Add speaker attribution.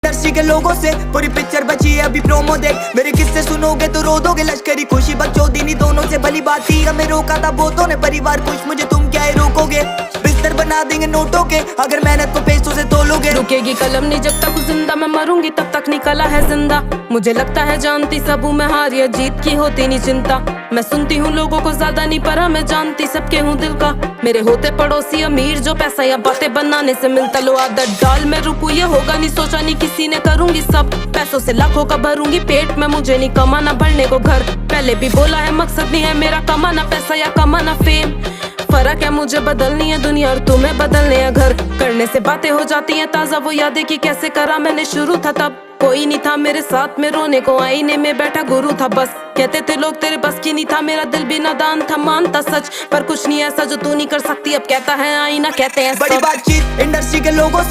Speaker 1: Industry के लोगों से पूरी पिक्चर बची है अभी प्रोमो देख। मेरे किस्से सुनोगे तो रो दोगे। लश्करी खुशी बच्चों दीनी दोनों से भली बात थी। हमें रोका था बहुतों ने परिवार खुश, मुझे तुम क्या ही रोकोगे। बिस्तर बना देंगे नोटों के अगर मेहनत को पैसों से तोलोगे।
Speaker 2: रुकेगी कलम नहीं जब तक जिंदा, मैं मरूंगी तब तक नहीं कला है जिंदा। मुझे लगता है जानती सब हूँ मैं, हार या जीत की होती नहीं चिंता। मैं सुनती हूँ लोगों को ज्यादा नहीं पर मैं जानती सबके हूँ दिल का। मेरे होते पड़ोसी अमीर जो पैसा या बातें बनाने से मिलता। लो आदत डाल मैं रुकू ये होगा नहीं सोचा नहीं किसी ने, करूंगी सब पैसों से लाखों का भरूंगी पेट में। मुझे नहीं कमाना भरने को घर, पहले भी बोला है मकसद नहीं है मेरा कमाना पैसा या कमाना फेम। फर्क है मुझे बदलनी है दुनिया और तुम्हें बदलने है घर। करने से बातें हो जाती हैं ताजा वो यादें कि कैसे करा मैंने शुरू था तब। कोई नहीं था मेरे साथ में रोने को, आईने में बैठा गुरु था बस। कहते थे लोग तेरे बस की नहीं था, मेरा दिल भी नादान था मानता सच। पर कुछ नहीं ऐसा जो तू नहीं कर सकती, अब कहता है आईना कहते हैं
Speaker 1: बड़ी बातचीत इंडस्ट्री के लोगों से